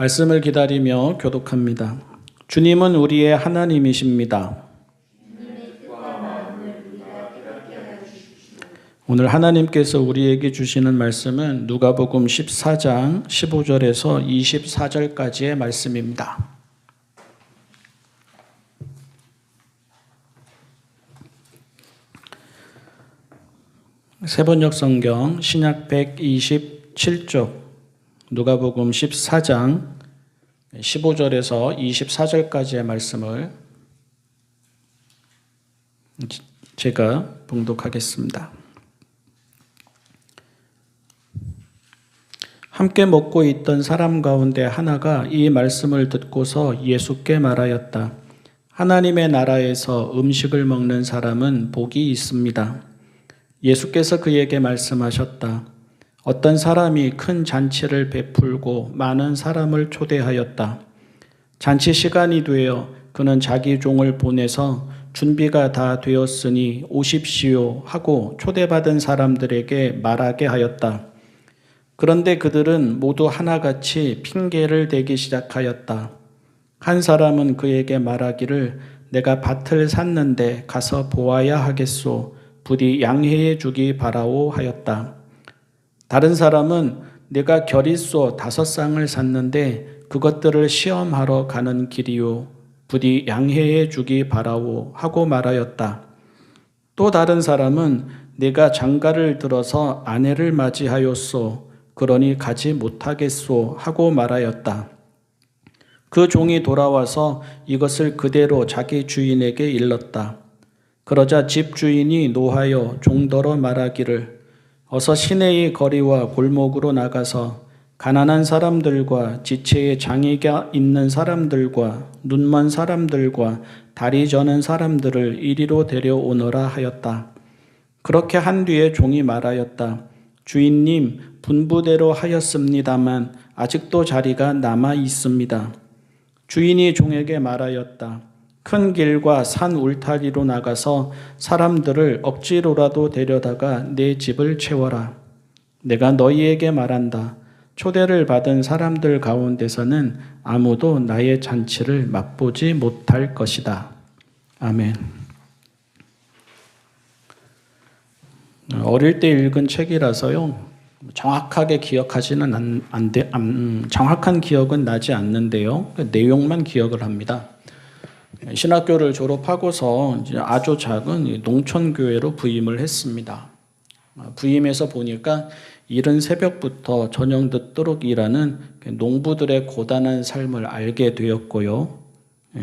말씀을 기다리며 교독합니다. 주님은 우리의 하나님이십니다. 오늘 하나님께서 우리에게 주시는 말씀은 누가복음 14장 15절에서 24절까지의 말씀입니다. 세번역 성경 신약 127쪽 누가복음 14장 15절에서 24절까지의 말씀을 제가 봉독하겠습니다. 함께 먹고 있던 사람 가운데 하나가 이 말씀을 듣고서 예수께 말하였다. 하나님의 나라에서 음식을 먹는 사람은 복이 있습니다. 예수께서 그에게 말씀하셨다. 어떤 사람이 큰 잔치를 베풀고 많은 사람을 초대하였다. 잔치 시간이 되어 그는 자기 종을 보내서 준비가 다 되었으니 오십시오 하고 초대받은 사람들에게 말하게 하였다. 그런데 그들은 모두 하나같이 핑계를 대기 시작하였다. 한 사람은 그에게 말하기를 내가 밭을 샀는데 가서 보아야 하겠소. 부디 양해해 주기 바라오 하였다. 다른 사람은 내가 겨릿소 5쌍을 샀는데 그것들을 시험하러 가는 길이요. 부디 양해해 주기 바라오 하고 말하였다. 또 다른 사람은 내가 장가를 들어서 아내를 맞이하였소. 그러니 가지 못하겠소 하고 말하였다. 그 종이 돌아와서 이것을 그대로 자기 주인에게 일렀다. 그러자 집 주인이 노하여 종더러 말하기를 어서 시내의 거리와 골목으로 나가서 가난한 사람들과 지체에 장애가 있는 사람들과 눈먼 사람들과 다리 저는 사람들을 이리로 데려오너라 하였다. 그렇게 한 뒤에 종이 말하였다. 주인님, 분부대로 하였습니다만 아직도 자리가 남아 있습니다. 주인이 종에게 말하였다. 큰 길과 산 울타리로 나가서 사람들을 억지로라도 데려다가 내 집을 채워라. 내가 너희에게 말한다. 초대를 받은 사람들 가운데서는 아무도 나의 잔치를 맛보지 못할 것이다. 아멘. 어릴 때 읽은 책이라서요. 정확하게 기억하지는 정확한 기억은 나지 않는데요. 내용만 기억을 합니다. 신학교를 졸업하고서 이제 아주 작은 농촌교회로 부임을 했습니다. 부임해서 보니까 이른 새벽부터 저녁 늦도록 일하는 농부들의 고단한 삶을 알게 되었고요.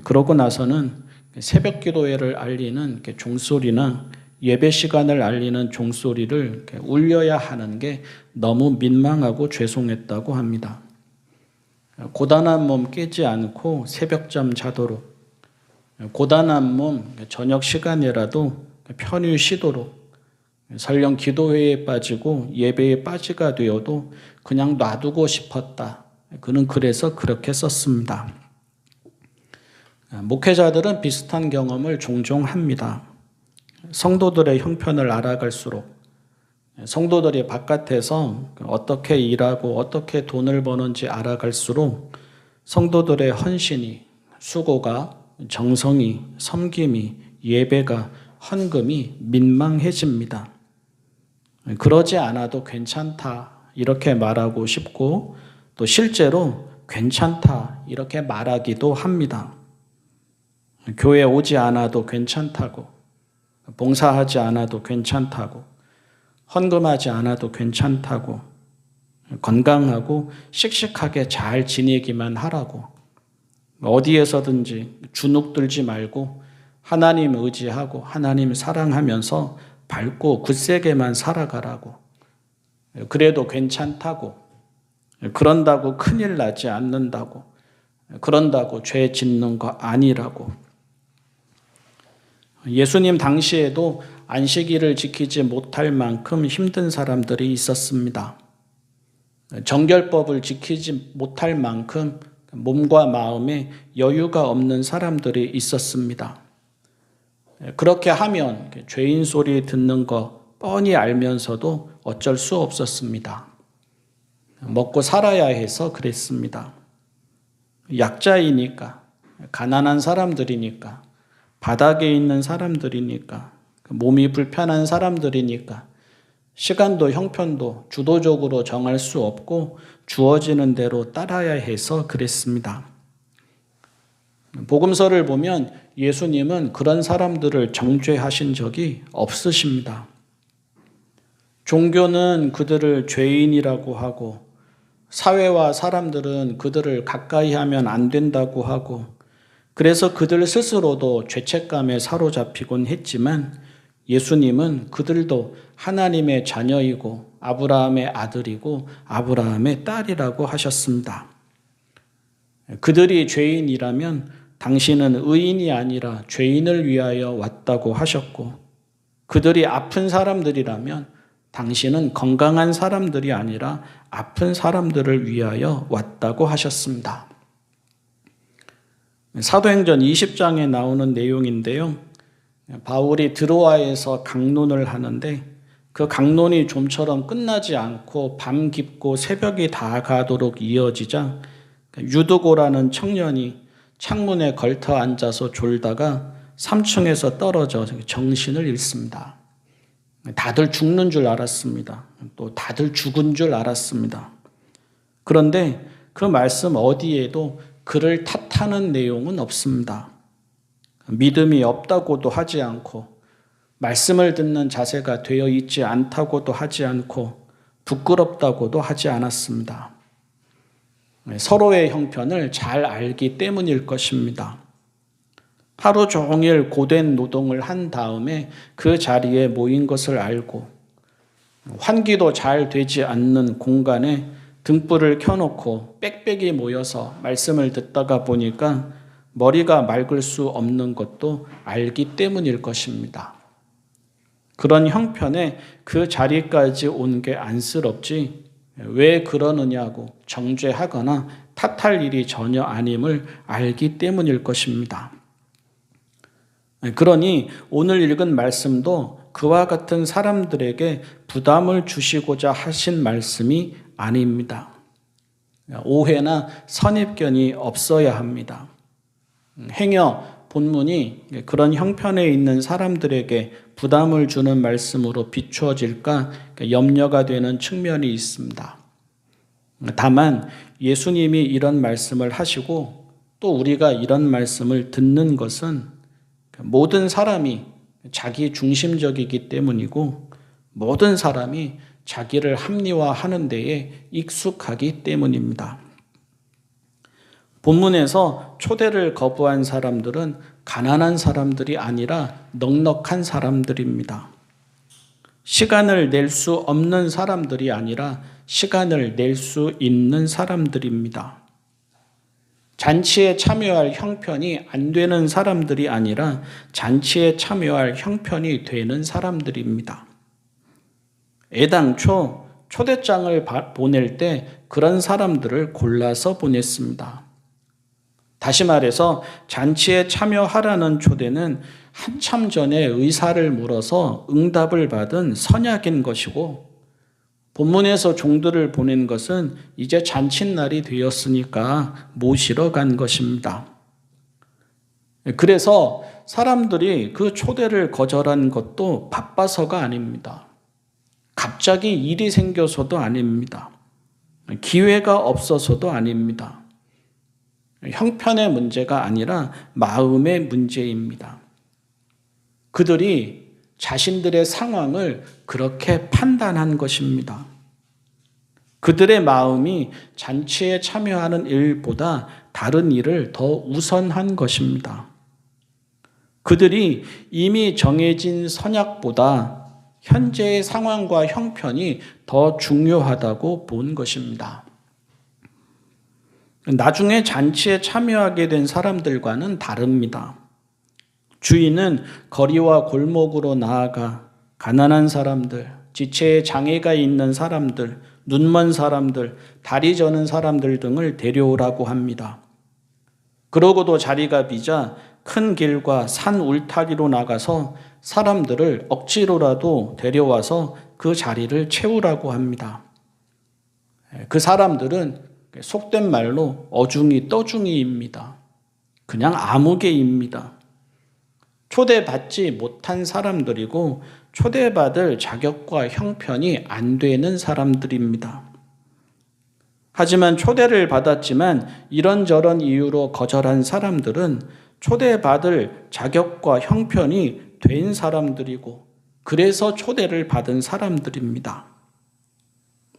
그러고 나서는 새벽 기도회를 알리는 종소리나 예배 시간을 알리는 종소리를 울려야 하는 게 너무 민망하고 죄송했다고 합니다. 고단한 몸 깨지 않고 새벽잠 자도록, 고단한 몸 저녁 시간이라도 편히 쉬도록, 설령 기도회에 빠지고 예배에 빠지가 되어도 그냥 놔두고 싶었다. 그는 그래서 그렇게 썼습니다. 목회자들은 비슷한 경험을 종종 합니다. 성도들의 형편을 알아갈수록, 성도들이 바깥에서 어떻게 일하고 어떻게 돈을 버는지 알아갈수록 성도들의 헌신이, 수고가, 정성이, 섬김이, 예배가, 헌금이 민망해집니다. 그러지 않아도 괜찮다 이렇게 말하고 싶고 또 실제로 괜찮다 이렇게 말하기도 합니다. 교회 오지 않아도 괜찮다고, 봉사하지 않아도 괜찮다고, 헌금하지 않아도 괜찮다고, 건강하고 씩씩하게 잘 지내기만 하라고, 어디에서든지 주눅 들지 말고 하나님 의지하고 하나님 사랑하면서 밝고 굳세게만 살아가라고, 그래도 괜찮다고, 그런다고 큰일 나지 않는다고, 그런다고 죄 짓는 거 아니라고. 예수님 당시에도 안식일을 지키지 못할 만큼 힘든 사람들이 있었습니다. 정결법을 지키지 못할 만큼 몸과 마음에 여유가 없는 사람들이 있었습니다. 그렇게 하면 죄인 소리 듣는 거 뻔히 알면서도 어쩔 수 없었습니다. 먹고 살아야 해서 그랬습니다. 약자이니까, 가난한 사람들이니까, 바닥에 있는 사람들이니까, 몸이 불편한 사람들이니까, 시간도 형편도 주도적으로 정할 수 없고 주어지는 대로 따라야 해서 그랬습니다. 복음서를 보면 예수님은 그런 사람들을 정죄하신 적이 없으십니다. 종교는 그들을 죄인이라고 하고 사회와 사람들은 그들을 가까이 하면 안 된다고 하고 그래서 그들 스스로도 죄책감에 사로잡히곤 했지만 예수님은 그들도 하나님의 자녀이고 아브라함의 아들이고 아브라함의 딸이라고 하셨습니다. 그들이 죄인이라면 당신은 의인이 아니라 죄인을 위하여 왔다고 하셨고 그들이 아픈 사람들이라면 당신은 건강한 사람들이 아니라 아픈 사람들을 위하여 왔다고 하셨습니다. 사도행전 20장에 나오는 내용인데요. 바울이 드로아에서 강론을 하는데 그 강론이 좀처럼 끝나지 않고 밤 깊고 새벽이 다가도록 이어지자 유두고라는 청년이 창문에 걸터 앉아서 졸다가 3층에서 떨어져 정신을 잃습니다. 다들 죽는 줄 알았습니다. 또 다들 죽은 줄 알았습니다. 그런데 그 말씀 어디에도 그를 탓하는 내용은 없습니다. 믿음이 없다고도 하지 않고 말씀을 듣는 자세가 되어 있지 않다고도 하지 않고 부끄럽다고도 하지 않았습니다. 서로의 형편을 잘 알기 때문일 것입니다. 하루 종일 고된 노동을 한 다음에 그 자리에 모인 것을 알고 환기도 잘 되지 않는 공간에 등불을 켜놓고 빽빽이 모여서 말씀을 듣다가 보니까 머리가 맑을 수 없는 것도 알기 때문일 것입니다. 그런 형편에 그 자리까지 온 게 안쓰럽지 왜 그러느냐고 정죄하거나 탓할 일이 전혀 아님을 알기 때문일 것입니다. 그러니 오늘 읽은 말씀도 그와 같은 사람들에게 부담을 주시고자 하신 말씀이 아닙니다. 오해나 선입견이 없어야 합니다. 행여 본문이 그런 형편에 있는 사람들에게 부담을 주는 말씀으로 비추어질까 염려가 되는 측면이 있습니다. 다만 예수님이 이런 말씀을 하시고 또 우리가 이런 말씀을 듣는 것은 모든 사람이 자기 중심적이기 때문이고 모든 사람이 자기를 합리화하는 데에 익숙하기 때문입니다. 본문에서 초대를 거부한 사람들은 가난한 사람들이 아니라 넉넉한 사람들입니다. 시간을 낼 수 없는 사람들이 아니라 시간을 낼 수 있는 사람들입니다. 잔치에 참여할 형편이 안 되는 사람들이 아니라 잔치에 참여할 형편이 되는 사람들입니다. 애당초 초대장을 보낼 때 그런 사람들을 골라서 보냈습니다. 다시 말해서 잔치에 참여하라는 초대는 한참 전에 의사를 물어서 응답을 받은 선약인 것이고 본문에서 종들을 보낸 것은 이제 잔칫날이 되었으니까 모시러 간 것입니다. 그래서 사람들이 그 초대를 거절한 것도 바빠서가 아닙니다. 갑자기 일이 생겨서도 아닙니다. 기회가 없어서도 아닙니다. 형편의 문제가 아니라 마음의 문제입니다. 그들이 자신들의 상황을 그렇게 판단한 것입니다. 그들의 마음이 잔치에 참여하는 일보다 다른 일을 더 우선한 것입니다. 그들이 이미 정해진 선약보다 현재의 상황과 형편이 더 중요하다고 본 것입니다. 나중에 잔치에 참여하게 된 사람들과는 다릅니다. 주인은 거리와 골목으로 나아가 가난한 사람들, 지체에 장애가 있는 사람들, 눈먼 사람들, 다리 저는 사람들 등을 데려오라고 합니다. 그러고도 자리가 비자 큰 길과 산 울타리로 나가서 사람들을 억지로라도 데려와서 그 자리를 채우라고 합니다. 그 사람들은 속된 말로 어중이 떠중이입니다. 그냥 아무개입니다. 초대받지 못한 사람들이고 초대받을 자격과 형편이 안 되는 사람들입니다. 하지만 초대를 받았지만 이런저런 이유로 거절한 사람들은 초대받을 자격과 형편이 된 사람들이고 그래서 초대를 받은 사람들입니다.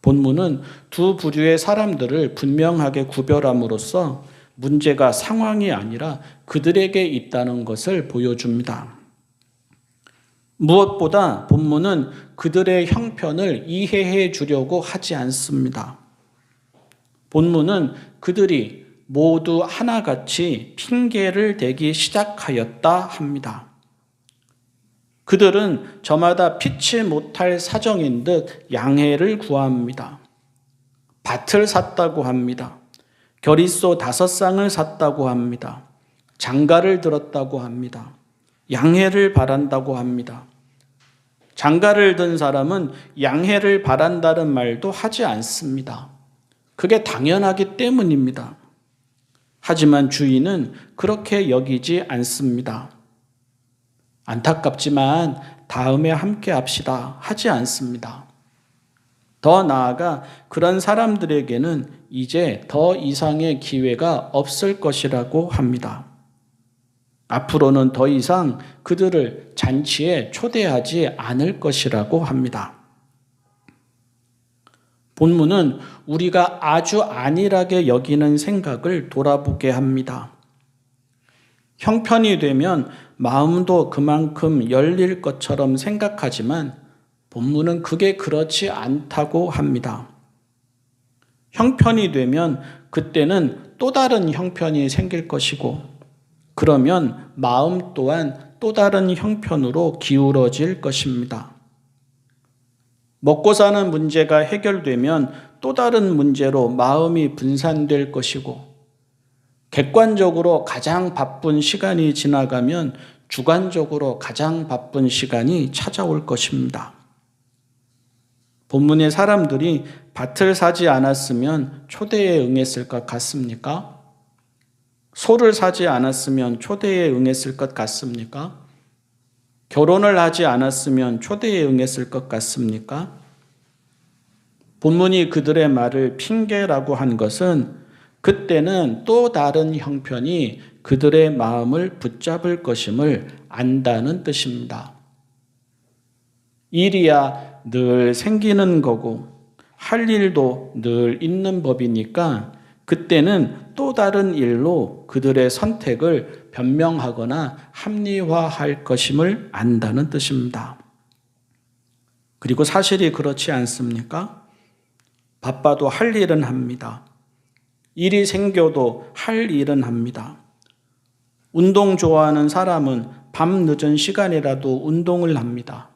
본문은 두 부류의 사람들을 분명하게 구별함으로써 문제가 상황이 아니라 그들에게 있다는 것을 보여줍니다. 무엇보다 본문은 그들의 형편을 이해해 주려고 하지 않습니다. 본문은 그들이 모두 하나같이 핑계를 대기 시작하였다 합니다. 그들은 저마다 피치 못할 사정인 듯 양해를 구합니다. 밭을 샀다고 합니다. 겨릿소 5쌍을 샀다고 합니다. 장가를 들었다고 합니다. 양해를 바란다고 합니다. 장가를 든 사람은 양해를 바란다는 말도 하지 않습니다. 그게 당연하기 때문입니다. 하지만 주인은 그렇게 여기지 않습니다. 안타깝지만 다음에 함께 합시다 하지 않습니다. 더 나아가 그런 사람들에게는 이제 더 이상의 기회가 없을 것이라고 합니다. 앞으로는 더 이상 그들을 잔치에 초대하지 않을 것이라고 합니다. 본문은 우리가 아주 안일하게 여기는 생각을 돌아보게 합니다. 형편이 되면 마음도 그만큼 열릴 것처럼 생각하지만 본문은 그게 그렇지 않다고 합니다. 형편이 되면 그때는 또 다른 형편이 생길 것이고 그러면 마음 또한 또 다른 형편으로 기울어질 것입니다. 먹고 사는 문제가 해결되면 또 다른 문제로 마음이 분산될 것이고 객관적으로 가장 바쁜 시간이 지나가면 주관적으로 가장 바쁜 시간이 찾아올 것입니다. 본문의 사람들이 밭을 사지 않았으면 초대에 응했을 것 같습니까? 소를 사지 않았으면 초대에 응했을 것 같습니까? 결혼을 하지 않았으면 초대에 응했을 것 같습니까? 본문이 그들의 말을 핑계라고 한 것은 그때는 또 다른 형편이 그들의 마음을 붙잡을 것임을 안다는 뜻입니다. 일이야 늘 생기는 거고 할 일도 늘 있는 법이니까 그때는 또 다른 일로 그들의 선택을 변명하거나 합리화할 것임을 안다는 뜻입니다. 그리고 사실이 그렇지 않습니까? 바빠도 할 일은 합니다. 일이 생겨도 할 일은 합니다. 운동 좋아하는 사람은 밤 늦은 시간이라도 운동을 합니다.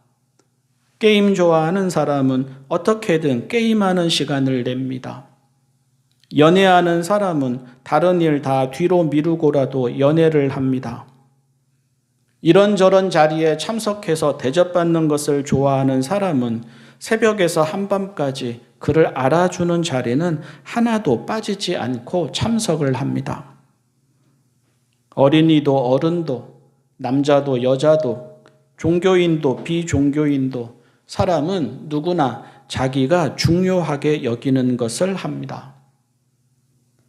게임 좋아하는 사람은 어떻게든 게임하는 시간을 냅니다. 연애하는 사람은 다른 일 다 뒤로 미루고라도 연애를 합니다. 이런저런 자리에 참석해서 대접받는 것을 좋아하는 사람은 새벽에서 한밤까지 그를 알아주는 자리는 하나도 빠지지 않고 참석을 합니다. 어린이도 어른도 남자도 여자도 종교인도 비종교인도 사람은 누구나 자기가 중요하게 여기는 것을 합니다.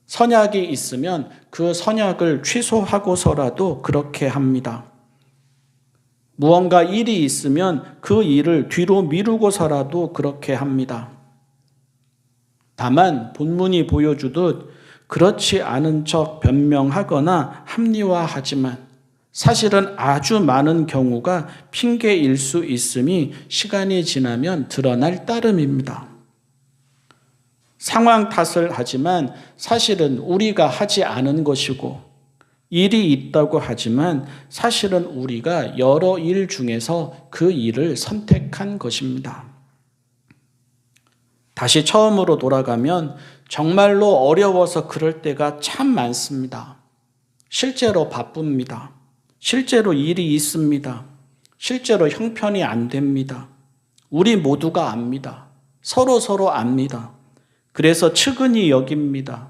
선약이 있으면 그 선약을 취소하고서라도 그렇게 합니다. 무언가 일이 있으면 그 일을 뒤로 미루고서라도 그렇게 합니다. 다만 본문이 보여주듯 그렇지 않은 척 변명하거나 합리화하지만 사실은 아주 많은 경우가 핑계일 수 있음이 시간이 지나면 드러날 따름입니다. 상황 탓을 하지만 사실은 우리가 하지 않은 것이고 일이 있다고 하지만 사실은 우리가 여러 일 중에서 그 일을 선택한 것입니다. 다시 처음으로 돌아가면 정말로 어려워서 그럴 때가 참 많습니다. 실제로 바쁩니다. 실제로 일이 있습니다. 실제로 형편이 안 됩니다. 우리 모두가 압니다. 서로 압니다. 그래서 측은히 여깁니다.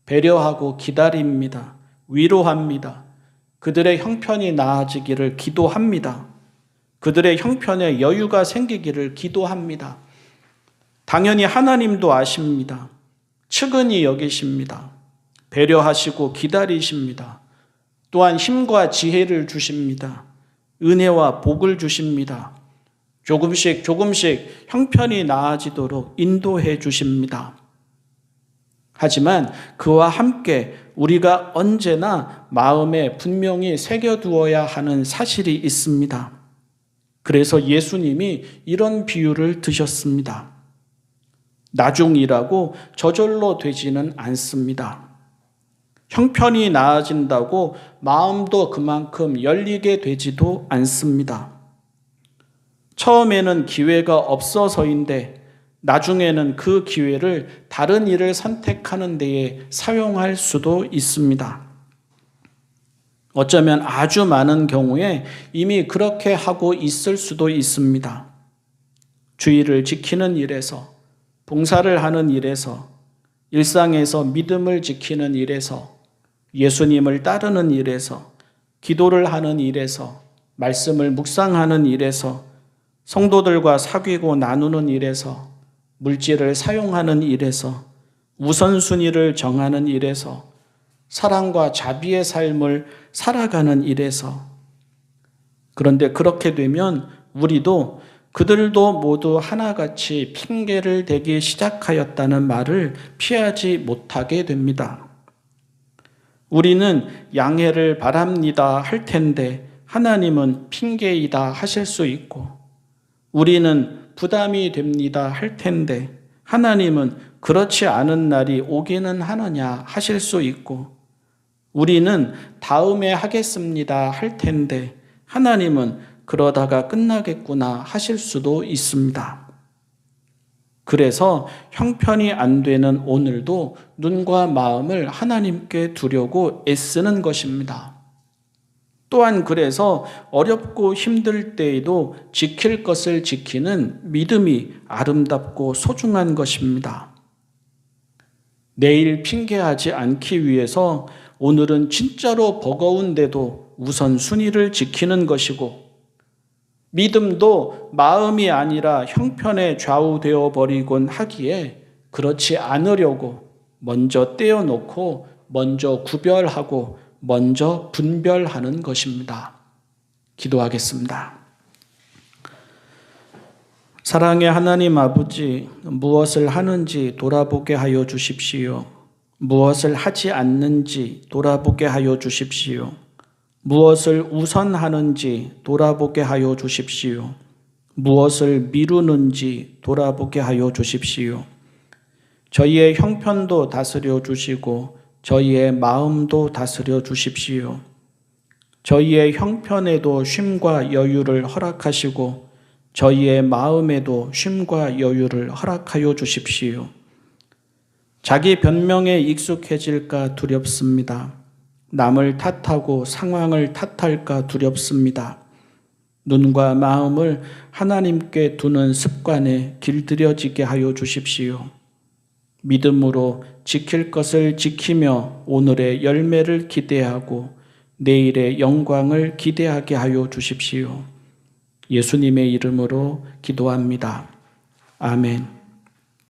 배려하고 기다립니다. 위로합니다. 그들의 형편이 나아지기를 기도합니다. 그들의 형편에 여유가 생기기를 기도합니다. 당연히 하나님도 아십니다. 측은히 여기십니다. 배려하시고 기다리십니다. 또한 힘과 지혜를 주십니다. 은혜와 복을 주십니다. 조금씩 형편이 나아지도록 인도해 주십니다. 하지만 그와 함께 우리가 언제나 마음에 분명히 새겨두어야 하는 사실이 있습니다. 그래서 예수님이 이런 비유를 드셨습니다. 나중이라고 저절로 되지는 않습니다. 형편이 나아진다고 마음도 그만큼 열리게 되지도 않습니다. 처음에는 기회가 없어서인데 나중에는 그 기회를 다른 일을 선택하는 데에 사용할 수도 있습니다. 어쩌면 아주 많은 경우에 이미 그렇게 하고 있을 수도 있습니다. 주의를 지키는 일에서, 봉사를 하는 일에서, 일상에서 믿음을 지키는 일에서, 예수님을 따르는 일에서, 기도를 하는 일에서, 말씀을 묵상하는 일에서, 성도들과 사귀고 나누는 일에서, 물질을 사용하는 일에서, 우선순위를 정하는 일에서, 사랑과 자비의 삶을 살아가는 일에서. 그런데 그렇게 되면 우리도 그들도 모두 하나같이 핑계를 대기 시작하였다는 말을 피하지 못하게 됩니다. 우리는 양해를 바랍니다 할 텐데 하나님은 핑계이다 하실 수 있고, 우리는 부담이 됩니다 할 텐데 하나님은 그렇지 않은 날이 오기는 하느냐 하실 수 있고, 우리는 다음에 하겠습니다 할 텐데 하나님은 그러다가 끝나겠구나 하실 수도 있습니다. 그래서 형편이 안 되는 오늘도 눈과 마음을 하나님께 두려고 애쓰는 것입니다. 또한 그래서 어렵고 힘들 때에도 지킬 것을 지키는 믿음이 아름답고 소중한 것입니다. 내일 핑계하지 않기 위해서 오늘은 진짜로 버거운데도 우선 순위를 지키는 것이고, 믿음도 마음이 아니라 형편에 좌우되어 버리곤 하기에 그렇지 않으려고 먼저 떼어놓고 먼저 구별하고 먼저 분별하는 것입니다. 기도하겠습니다. 사랑의 하나님 아버지, 무엇을 하는지 돌아보게 하여 주십시오. 무엇을 하지 않는지 돌아보게 하여 주십시오. 무엇을 우선하는지 돌아보게 하여 주십시오. 무엇을 미루는지 돌아보게 하여 주십시오. 저희의 형편도 다스려 주시고 저희의 마음도 다스려 주십시오. 저희의 형편에도 쉼과 여유를 허락하시고 저희의 마음에도 쉼과 여유를 허락하여 주십시오. 자기 변명에 익숙해질까 두렵습니다. 남을 탓하고 상황을 탓할까 두렵습니다. 눈과 마음을 하나님께 두는 습관에 길들여지게 하여 주십시오. 믿음으로 지킬 것을 지키며 오늘의 열매를 기대하고 내일의 영광을 기대하게 하여 주십시오. 예수님의 이름으로 기도합니다. 아멘.